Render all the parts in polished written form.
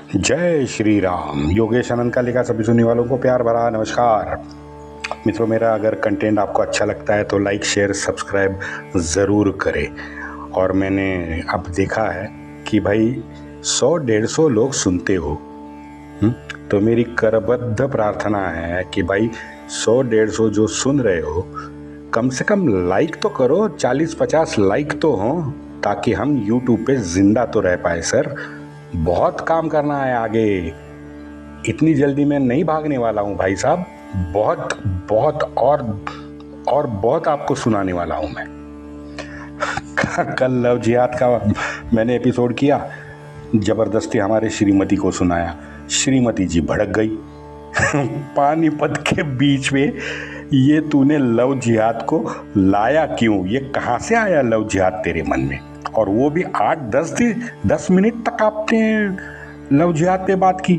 जय श्री राम। योगेश आनंद का लिखा सभी सुनने वालों को प्यार भरा नमस्कार। मित्रों, मेरा अगर कंटेंट आपको अच्छा लगता है तो लाइक शेयर सब्सक्राइब ज़रूर करें। और मैंने अब देखा है कि भाई 100-150 लोग सुनते हो। तो मेरी करबद्ध प्रार्थना है कि भाई 100-150 जो सुन रहे हो कम से कम लाइक तो करो, 40-50 लाइक तो हो, ताकि हम YouTube पे जिंदा तो रह पाए। सर, बहुत काम करना है आगे। इतनी जल्दी मैं नहीं भागने वाला हूँ भाई साहब। बहुत बहुत और बहुत आपको सुनाने वाला हूँ मैं। कल लव जिहाद का मैंने एपिसोड किया, जबरदस्ती हमारे श्रीमती को सुनाया। श्रीमती जी भड़क गई। पानीपत के बीच में ये तूने लव जिहाद को लाया क्यों? ये कहाँ से आया लव जिहाद तेरे मन में? और वो भी 8-10 मिनट तक आपने लव जिहाद पे बात की।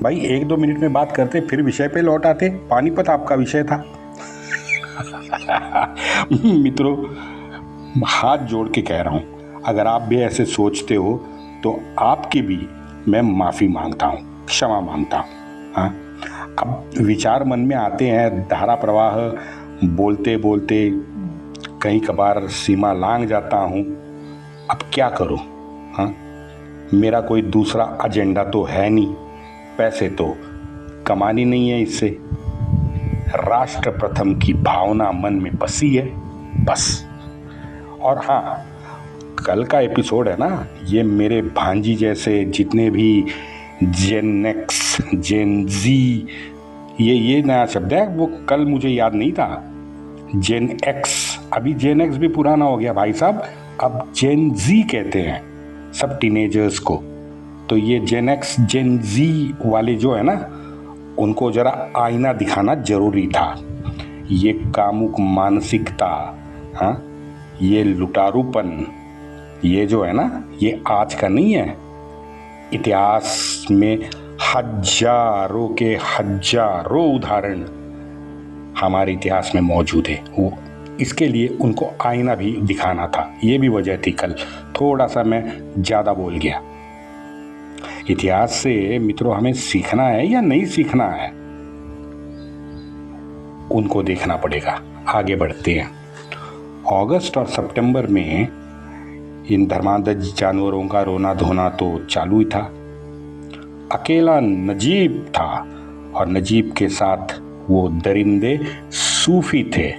भाई 1-2 मिनट में बात करते, फिर विषय पे लौट आते। पानीपत आपका विषय था। मित्रों, हाथ जोड़ के कह रहा हूँ, अगर आप भी ऐसे सोचते हो तो आपकी भी मैं माफ़ी मांगता हूँ, क्षमा मांगता हूँ। हाँ, अब विचार मन में आते हैं, धारा प्रवाह बोलते बोलते कहीं कभार सीमा लांघ जाता हूँ। अब क्या करूं? हाँ, मेरा कोई दूसरा एजेंडा तो है नहीं, पैसे तो कमानी नहीं है इससे। राष्ट्र प्रथम की भावना मन में बसी है बस। और हाँ, कल का एपिसोड है ना, ये मेरे भांजी जैसे जितने भी जेन एक्स, जेन जी, ये नया शब्द है, वो कल मुझे याद नहीं था। जेन एक्स, अभी जेन एक्स भी पुराना हो गया भाई साहब, अब जेन जी कहते हैं सब टीनेजर्स को। तो ये जेन एक्स, जेन जी वाले जो है ना, उनको जरा आईना दिखाना जरूरी था। ये कामुक मानसिकता, हाँ, ये लुटारूपन, ये जो है ना, ये आज का नहीं है। इतिहास में हजारों के हजारों उदाहरण हमारे इतिहास में मौजूद है। वो इसके लिए उनको आईना भी दिखाना था। ये भी वजह थी कल थोड़ा सा मैं ज़्यादा बोल गया। इतिहास से मित्रों हमें सीखना है या नहीं सीखना है, उनको देखना पड़ेगा। आगे बढ़ते हैं। अगस्त और सितंबर में इन धर्मांध जानवरों का रोना धोना तो चालू ही था। अकेला नजीब था और नजीब के साथ वो दरिंदे सूफी थे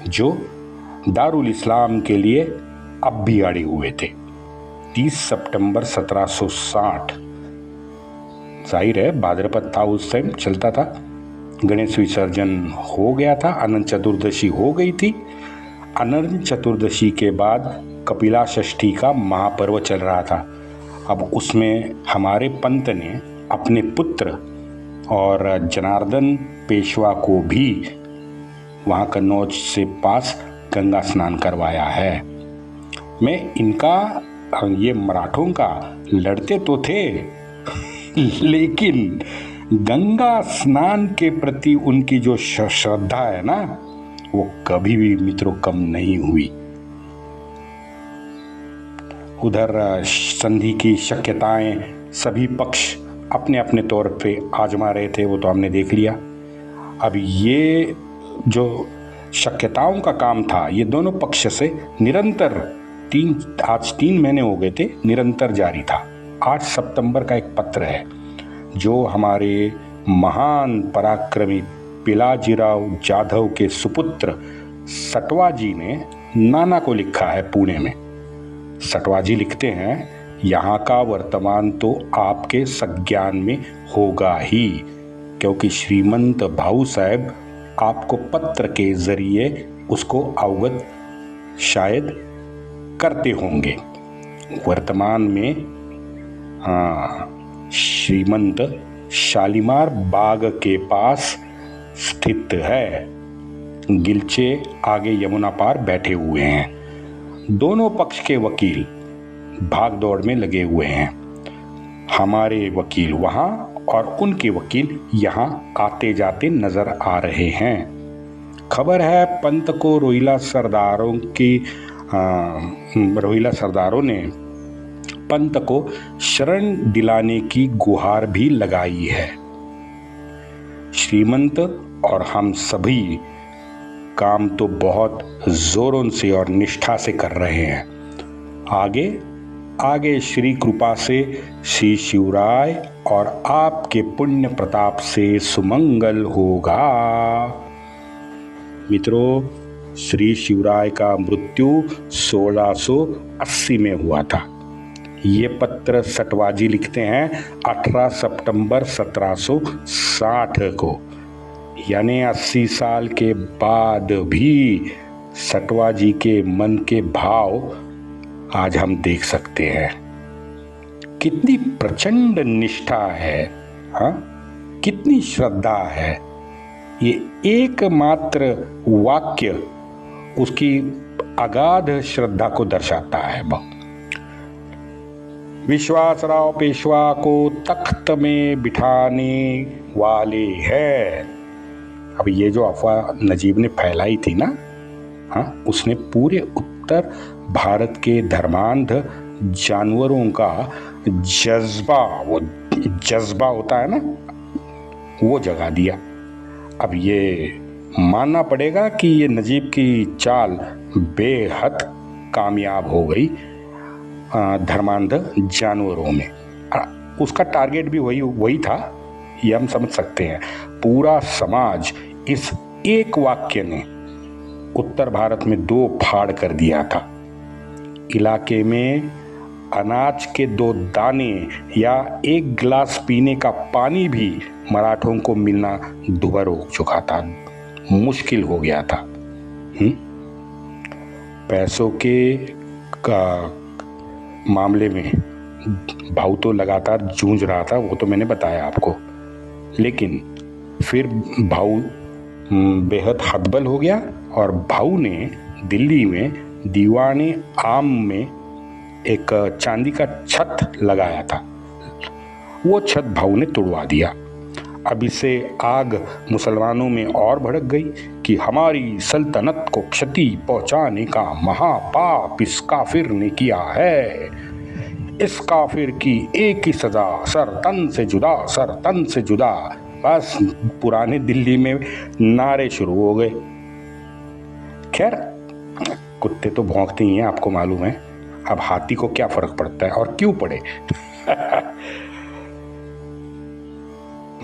जो दारुल इस्लाम के लिए अब भी अड़े हुए थे। 30 सितंबर 1760, जाहिर है भाद्रपद था, उस टाइम चलता था। गणेश विसर्जन हो गया था, अनंत चतुर्दशी हो गई थी। अनंत चतुर्दशी के बाद कपिला षष्ठी का महापर्व चल रहा था। अब उसमें हमारे पंत ने अपने पुत्र और जनार्दन पेशवा को भी वहाँ कन्नौज से पास गंगा स्नान करवाया है। मैं इनका, ये मराठों का लड़ते तो थे, लेकिन गंगा स्नान के प्रति उनकी जो श्रद्धा है ना, वो कभी भी मित्रों कम नहीं हुई। उधर संधि की शक्यताएं सभी पक्ष अपने अपने तौर पे आजमा रहे थे, वो तो हमने देख लिया। अब ये जो शक्यताओं का काम था, ये दोनों पक्ष से निरंतर आज 3 महीने हो गए थे, निरंतर जारी था। 8 सितंबर का एक पत्र है जो हमारे महान पराक्रमी पिलाजीराव जाधव के सुपुत्र सटवा जी ने नाना को लिखा है पुणे में। सटवा जी लिखते हैं, यहाँ का वर्तमान तो आपके संज्ञान में होगा ही, क्योंकि श्रीमंत भाऊ साहब आपको पत्र के जरिए उसको अवगत शायद करते होंगे। वर्तमान में श्रीमंत शालीमार बाग के पास स्थित है। गिलचे आगे यमुना पार बैठे हुए हैं। दोनों पक्ष के वकील भाग दौड़ में लगे हुए हैं। हमारे वकील वहाँ और उनके वकील यहाँ आते जाते नजर आ रहे हैं। खबर है पंत को रोहिला सरदारों ने पंत को शरण दिलाने की गुहार भी लगाई है। श्रीमंत और हम सभी काम तो बहुत जोरों से और निष्ठा से कर रहे हैं। आगे आगे श्री कृपा से श्री शिवराय और आपके पुण्य प्रताप से सुमंगल होगा। मित्रों, श्री शिवराय का मृत्यु 1680 में हुआ था। ये पत्र सटवाजी लिखते हैं 18 सितंबर 1760 को, यानी 80 साल के बाद भी सटवाजी के मन के भाव आज हम देख सकते हैं। कितनी प्रचंड निष्ठा है, हाँ, कितनी श्रद्धा है। ये एकमात्र वाक्य उसकी अगाध श्रद्धा को दर्शाता है। विश्वासराव पेशवा को तख्त में बिठाने वाले हैं। अब ये जो अफवाह नजीब ने फैलाई थी ना, हाँ, उसने पूरे उत्तर भारत के धर्मांध जानवरों का जज्बा, वो जज्बा होता है ना, वो जगा दिया। अब ये मानना पड़ेगा कि ये नजीब की चाल बेहद कामयाब हो गई धर्मांध जानवरों में। उसका टारगेट भी वही था, ये हम समझ सकते हैं। पूरा समाज इस एक वाक्य ने उत्तर भारत में 2 फाड़ कर दिया था। इलाके में अनाज के 2 दाने या 1 गिलास पीने का पानी भी मराठों को मिलना दुभर हो चुका था, मुश्किल हो गया था। पैसों के मामले में भाऊ तो लगातार जूझ रहा था, वो तो मैंने बताया आपको। लेकिन फिर भाऊ बेहद हतबल हो गया और भाऊ ने दिल्ली में दीवाने आम में एक चांदी का छत लगाया था। वो छत भाऊ ने तुड़वा दिया। अब इससे आग मुसलमानों में और भड़क गई कि हमारी सल्तनत को क्षति पहुंचाने का महापाप इस काफिर ने किया है। इस काफिर की एक ही सजा, सर तन से जुदा, सर तन से जुदा। बस पुराने दिल्ली में नारे शुरू हो गए। खैर, कुत्ते तो भौंकते ही हैं, आपको मालूम है। अब हाथी को क्या फर्क पड़ता है, और क्यों पड़े।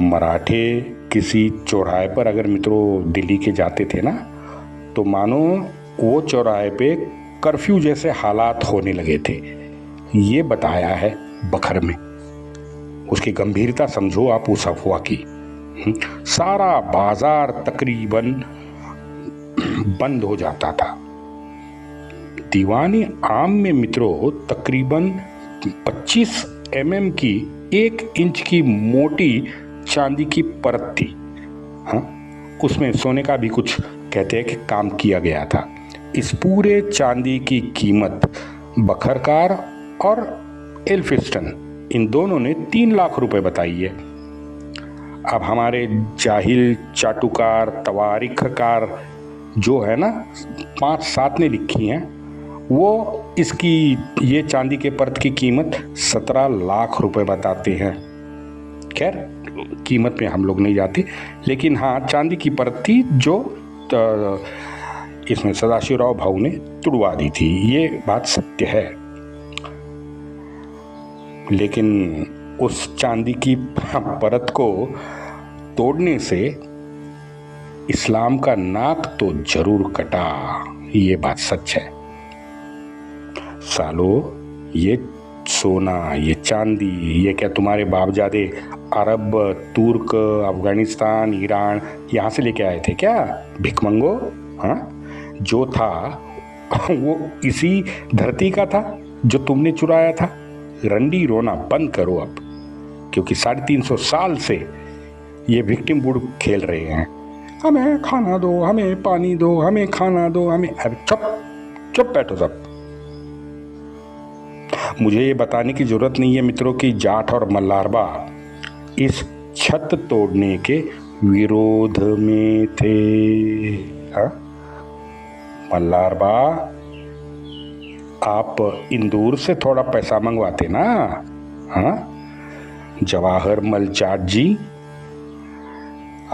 मराठे किसी चौराहे पर अगर मित्रों दिल्ली के जाते थे ना, तो मानो वो चौराहे पे कर्फ्यू जैसे हालात होने लगे थे। ये बताया है बखर में। उसकी गंभीरता समझो आप उस अफवाह की। सारा बाजार तकरीबन बंद हो जाता था। दीवानी आम में मित्रों तकरीबन 25 mm की 1 इंच की मोटी चांदी की परत थी। हाँ, उसमें सोने का भी कुछ कहते हैं कि काम किया गया था। इस पूरे चांदी की कीमत बखरकार और एल्फिस्टन इन दोनों ने 3 लाख रुपए बताई है। अब हमारे जाहिल चाटुकार तवारीखकार जो है ना 5-7 ने लिखी हैं, वो इसकी ये चांदी के परत की कीमत 17 लाख रुपए बताते हैं। खैर, कीमत में हम लोग नहीं जाते, लेकिन हाँ, चांदी की परत थी जो इसमें सदाशिवराव भाऊ ने तुड़वा दी थी। ये बात सत्य है। लेकिन उस चांदी की परत को तोड़ने से इस्लाम का नाक तो जरूर कटा, ये बात सच है। सालो, ये सोना, ये चांदी, ये क्या तुम्हारे बापजादे अरब, तुर्क, अफगानिस्तान, ईरान यहाँ से लेके आए थे क्या भिखमंगो? हाँ, जो था वो इसी धरती का था जो तुमने चुराया था। रंडी रोना बंद करो अब, क्योंकि 350 साल से ये विक्टिम बुड खेल रहे हैं। हमें खाना दो, हमें पानी दो, हमें खाना दो, हमें। अब चुप चुप बैठो सब। मुझे ये बताने की जरूरत नहीं है मित्रों कि जाट और मल्लारबा इस छत तोड़ने के विरोध में थे। हाँ? मल्लारबा आप इंदौर से थोड़ा पैसा मंगवाते ना। हाँ, जवाहर मल जाट जी,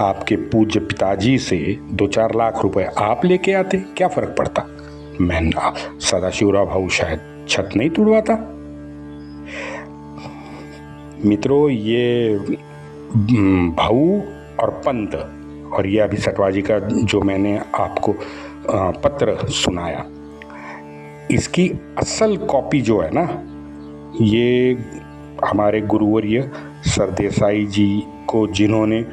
आपके पूज्य पिताजी से 2-4 लाख रुपए आप लेके आते, क्या फर्क पड़ता। मैं सदाशिवराव भाऊ शायद छत नहीं तुड़वाता। मित्रों, ये भाऊ और पंत और ये अभी सटवाजी का जो मैंने आपको पत्र सुनाया, इसकी असल कॉपी जो है ना, ये हमारे गुरुवर्य सरदेसाई जी को जिन्होंने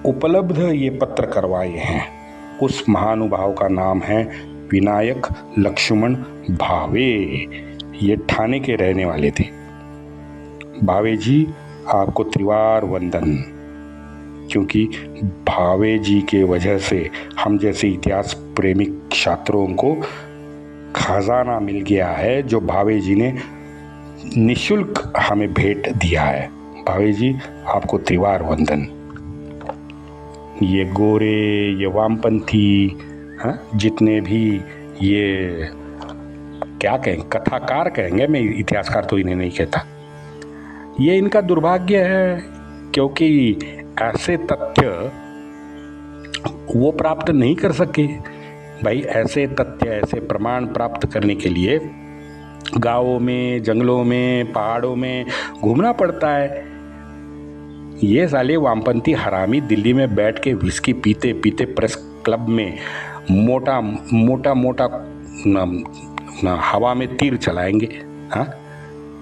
उपलब्ध ये पत्र करवाए हैं, उस महानुभाव का नाम है विनायक लक्ष्मण भावे। ये ठाणे के रहने वाले थे। भावे जी, आपको त्रिवार वंदन, क्योंकि भावे जी के वजह से हम जैसे इतिहास प्रेमी छात्रों को खजाना मिल गया है, जो भावे जी ने निशुल्क हमें भेंट दिया है। भावे जी, आपको त्रिवार वंदन। ये गोरे, ये वामपंथी, जितने भी ये क्या कहें, कथाकार कहेंगे, मैं इतिहासकार तो इन्हें नहीं कहता, ये इनका दुर्भाग्य है, क्योंकि ऐसे तथ्य वो प्राप्त नहीं कर सके। भाई, ऐसे तथ्य, ऐसे प्रमाण प्राप्त करने के लिए गाँवों में, जंगलों में, पहाड़ों में घूमना पड़ता है। ये साले वामपंथी हरामी दिल्ली में बैठ के विस्की पीते पीते प्रेस क्लब में मोटा मोटा हवा में तीर चलाएंगे। हाँ,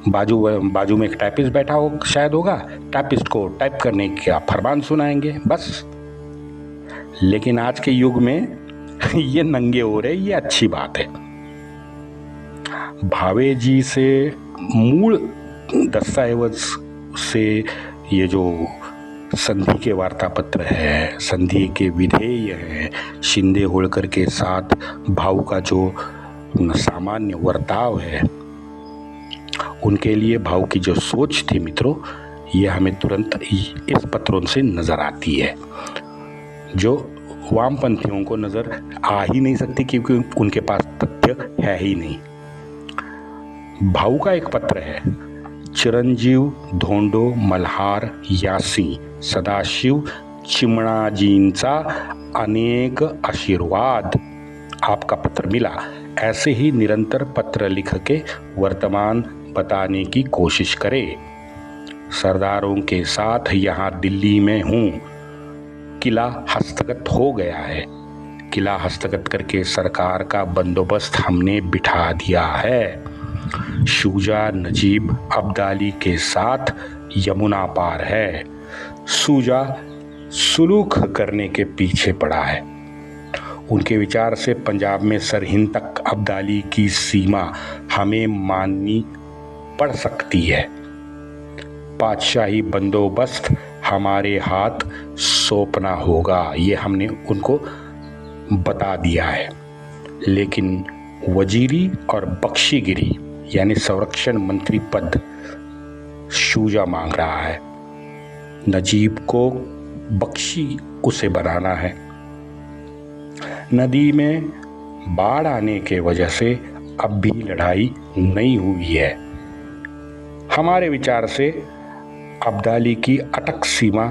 बाजू में एक टाइपिस्ट बैठा हो शायद होगा, टाइपिस्ट को टाइप करने का फरमान सुनाएंगे बस। लेकिन आज के युग में ये नंगे हो रहे, ये अच्छी बात है। भावे जी से मूल दस्तावेज से ये जो संधि के वार्तापत्र है, संधि के विधेय है, शिंदे होळकर के साथ भाऊ का जो सामान्य वर्ताव है, उनके लिए भाऊ की जो सोच थी मित्रों, ये हमें तुरंत इस पत्रों से नजर आती है, जो वामपंथियों को नजर आ ही नहीं सकती, क्योंकि उनके पास तथ्य है ही नहीं। भाऊ का एक पत्र है, चिरंजीव धोंडो मल्हार यासी सदाशिव चिमणाजींचा अनेक आशीर्वाद। आपका पत्र मिला, ऐसे ही निरंतर पत्र लिख के वर्तमान बताने की कोशिश करें। सरदारों के साथ यहाँ दिल्ली में हूँ। किला हस्तगत हो गया है। किला हस्तगत करके सरकार का बंदोबस्त हमने बिठा दिया है। शूजा नजीब अब्दाली के साथ यमुना पार है। शूजा सुलूक करने के पीछे पड़ा है। उनके विचार से पंजाब में सरहिंद तक अब्दाली की सीमा हमें माननी पड़ सकती है। बादशाही बंदोबस्त हमारे हाथ सौंपना होगा, ये हमने उनको बता दिया है। लेकिन वजीरी और बख्शीगिरी यानी संरक्षण मंत्री पद शूजा मांग रहा है। नजीब को बख्शी उसे बनाना है। नदी में बाढ़ आने के वजह से अब भी लड़ाई नहीं हुई है। हमारे विचार से अब्दाली की अटक सीमा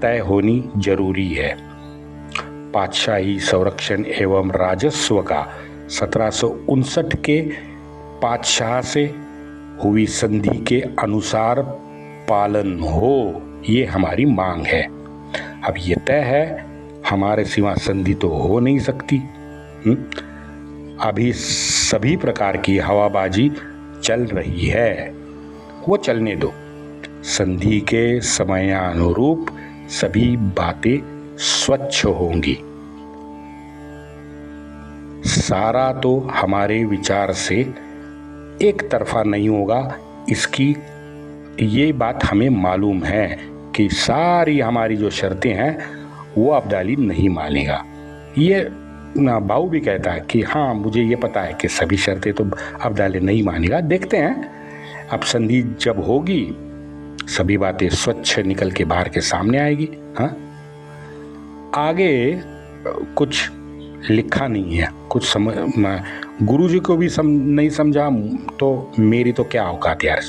तय होनी जरूरी है। पातशाही संरक्षण एवं राजस्व का 1759 के पातशाह से हुई संधि के अनुसार पालन हो, ये हमारी मांग है। अब ये तय है, हमारे सिवा संधि तो हो नहीं सकती। अभी सभी प्रकार की हवाबाजी चल रही है, वो चलने दो। संधि के समयानुरूप सभी बातें स्वच्छ होंगी। सारा तो हमारे विचार से एक तरफा नहीं होगा, इसकी ये बात हमें मालूम है कि सारी हमारी जो शर्तें हैं वो अब्दाली नहीं मानेगा। ये ना भाऊ भी कहता है कि हाँ, मुझे ये पता है कि सभी शर्तें तो अब्दाली नहीं मानेगा। देखते हैं, अब संधि जब होगी सभी बातें स्वच्छ निकल के बाहर के सामने आएगी। हाँ, आगे कुछ लिखा नहीं है, कुछ समझ गुरु जी को भी नहीं समझा तो मेरी तो क्या औकात यार।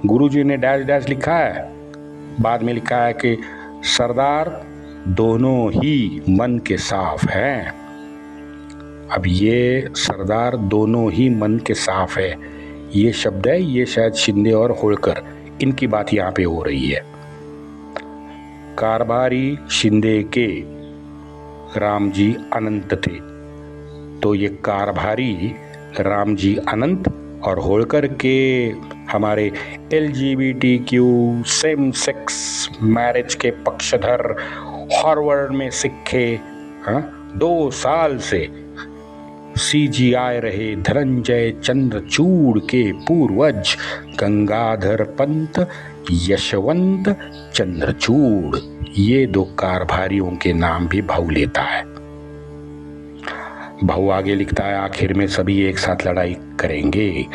गुरु जी ने डैश डैश लिखा है, बाद में लिखा है कि सरदार दोनों ही मन के साफ हैं। अब ये सरदार दोनों ही मन के साफ है, ये शब्द है, ये शायद शिंदे और होळकर इनकी बात यहाँ पे हो रही है। कारभारी शिंदे के राम जी अनंत थे, तो ये कारभारी राम जी अनंत और होळकर के हमारे LGBT सेम सेक्स मैरिज के पक्षधर हार्वर्ड में सिक्खे 2 साल से CGI रहे धनंजय चंद्रचूड़ के पूर्वज गंगाधर पंत यशवंत चंद्रचूड़, ये 2 कारभारियों के नाम भी भाऊ लेता है। भाऊ आगे लिखता है, आखिर में सभी एक साथ लड़ाई करेंगे,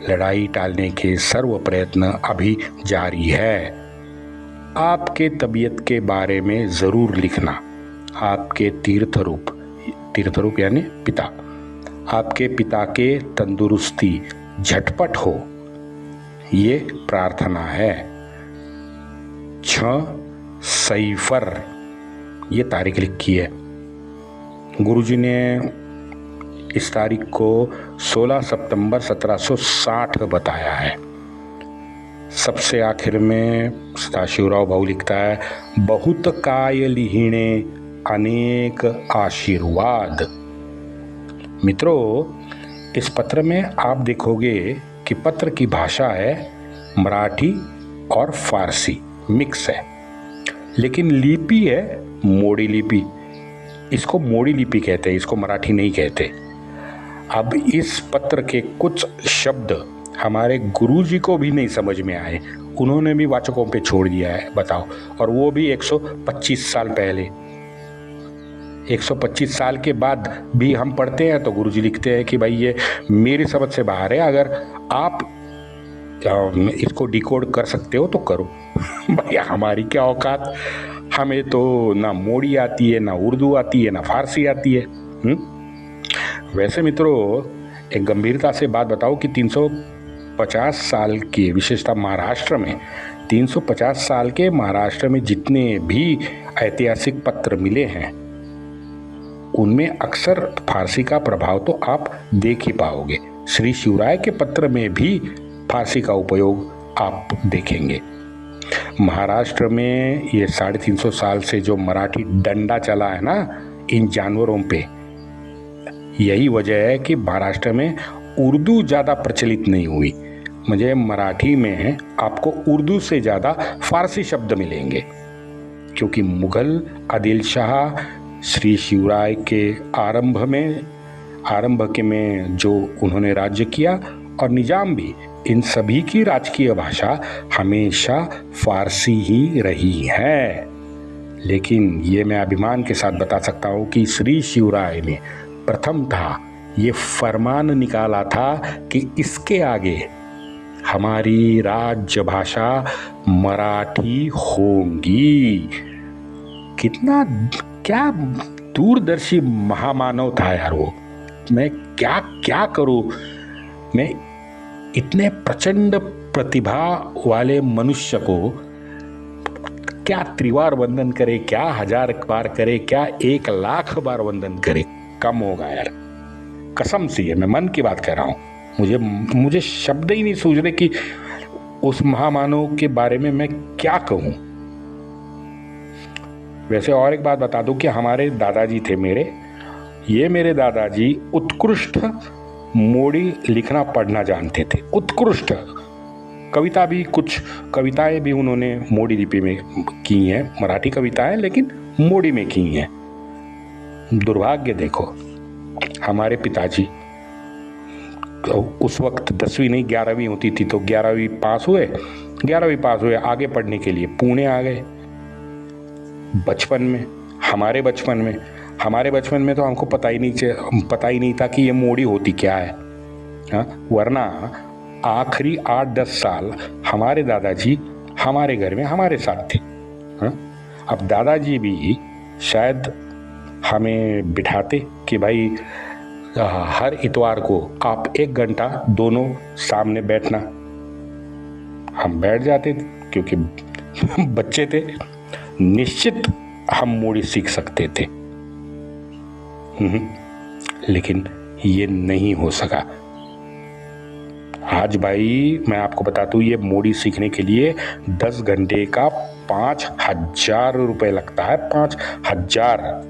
लड़ाई टालने के सर्व प्रयत्न अभी जारी है। आपके तबीयत के बारे में जरूर लिखना, आपके तीर्थरूप यानी पिता, आपके पिता के तंदुरुस्ती झटपट हो, ये प्रार्थना है। 6 सिफर ये तारीख लिखी है। गुरुजी ने इस तारीख को 16 सितंबर 1760 बताया है। सबसे आखिर में सदाशिवराव भाऊ लिखता है, बहुत काय लिहिणे अनेक आशीर्वाद। मित्रों, इस पत्र में आप देखोगे कि पत्र की भाषा है मराठी और फारसी मिक्स है, लेकिन लिपि है मोड़ी लिपि। इसको मोड़ी लिपि कहते हैं, इसको मराठी नहीं कहते। अब इस पत्र के कुछ शब्द हमारे गुरुजी को भी नहीं समझ में आए, उन्होंने भी वाचकों पे छोड़ दिया है, बताओ। और वो भी 125 साल पहले। 125 साल के बाद भी हम पढ़ते हैं तो गुरुजी लिखते हैं कि भाई ये मेरी समझ से बाहर है, अगर आप इसको डिकोड कर सकते हो तो करो। भैया हमारी क्या औकात, हमें तो ना मोड़ी आती है, ना उर्दू आती है, ना फारसी आती है। वैसे मित्रों, एक गंभीरता से बात बताओ कि 350 साल की विशेषता महाराष्ट्र में, 350 साल के महाराष्ट्र में जितने भी ऐतिहासिक पत्र मिले हैं उनमें अक्सर फारसी का प्रभाव तो आप देख ही पाओगे। श्री शिवराय के पत्र में भी फारसी का उपयोग आप देखेंगे। महाराष्ट्र में ये 350 साल से जो मराठी डंडा चला है ना इन जानवरों पे, यही वजह है कि महाराष्ट्र में उर्दू ज़्यादा प्रचलित नहीं हुई। मुझे मराठी में आपको उर्दू से ज़्यादा फारसी शब्द मिलेंगे, क्योंकि मुगल आदिल शाह श्री शिवराय के आरंभ के में जो उन्होंने राज्य किया, और निजाम भी, इन सभी की राजकीय भाषा हमेशा फारसी ही रही है। लेकिन ये मैं अभिमान के साथ बता सकता हूँ कि श्री शिवराय ने प्रथम था ये फरमान निकाला था कि इसके आगे हमारी राज्य भाषा मराठी होगी। कितना क्या दूरदर्शी महामानव था यार वो। मैं क्या क्या करूं, मैं इतने प्रचंड प्रतिभा वाले मनुष्य को क्या त्रिवार वंदन करे, क्या 1000 बार करे, क्या 1 लाख बार वंदन करे, कम होगा यार, कसम से है, मैं मन की बात कह रहा हूँ। मुझे शब्द ही नहीं सूझ रहे कि उस महामानव के बारे में मैं क्या कहूँ। वैसे और एक बात बता दूं कि हमारे दादाजी थे मेरे दादाजी उत्कृष्ट मोड़ी लिखना पढ़ना जानते थे, उत्कृष्ट। कविता भी, कुछ कविताएं भी उन्होंने मोड़ी लिपि में की हैं, मराठी कविताएं, लेकिन मोड़ी में की हैं। दुर्भाग्य देखो, हमारे पिताजी उस वक्त 10वीं नहीं 11वीं होती थी, तो 11वीं पास हुए, आगे पढ़ने के लिए पुणे आ गए। बचपन में, हमारे बचपन में तो हमको पता ही नहीं था कि ये मोड़ी होती क्या है। वरना आखिरी 8-10 साल हमारे दादाजी हमारे घर में हमारे साथ थे। अब दादाजी भी शायद हमें बिठाते कि भाई हर इतवार को आप 1 घंटा दोनों सामने बैठना, हम बैठ जाते थे क्योंकि बच्चे थे, निश्चित हम मूडी सीख सकते थे। लेकिन ये नहीं हो सका। आज भाई मैं आपको बता दूं, ये मूडी सीखने के लिए 10 घंटे का 5,000 रुपये लगता है, 5,000।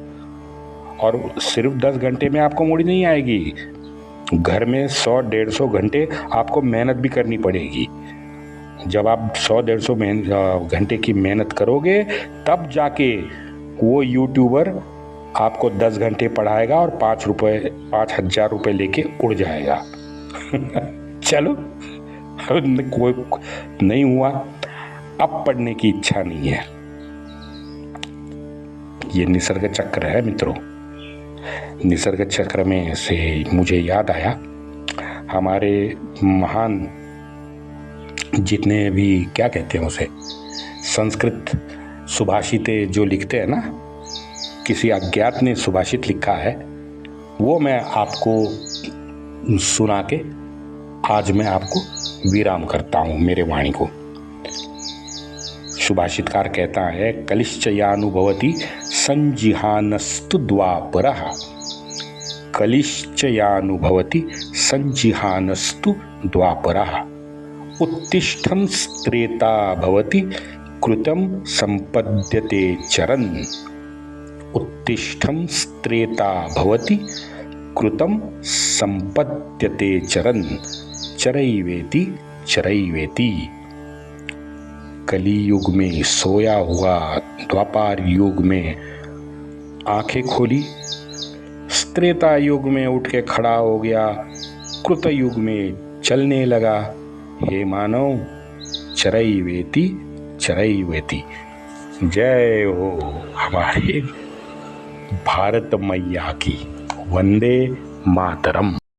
और सिर्फ 10 घंटे में आपको मूडी नहीं आएगी, घर में 100-150 घंटे आपको मेहनत भी करनी पड़ेगी। जब आप 100-150 घंटे की मेहनत करोगे तब जाके वो यूट्यूबर आपको 10 घंटे पढ़ाएगा और 5,000 रुपये लेके उड़ जाएगा। चलो, कोई नहीं हुआ, अब पढ़ने की इच्छा नहीं है। ये निसर्ग चक्र है मित्रों। निसर्ग चक्र में से मुझे याद आया, हमारे महान जितने भी क्या कहते हैं उसे, संस्कृत सुभाषितें जो लिखते हैं ना, किसी अज्ञात ने सुभाषित लिखा है, वो मैं आपको सुना के आज मैं आपको विराम करता हूँ मेरे वाणी को। सुभाषितकार कहता है, कलिश्चयानुभवति संजिहानस्तु द्वापरः, कलिश्चयानुभवति संजिहानस्तु द्वापरः, उत्तिष्ठं स्त्रेता भवति कृतं संपद्यते चरन्, उत्तिष्ठं स्त्रेता भवति कृतं संपद्यते चरन्, चरैवेति चरैवेति। कलियुग में सोया हुआ द्वापर युग में आंखें खोली, त्रेता युग में उठ के खड़ा हो गया, कृत युग में चलने लगा। हे मानव, चरैवेति चरैवेति। जय हो हमारे भारत मैया की। वंदे मातरम।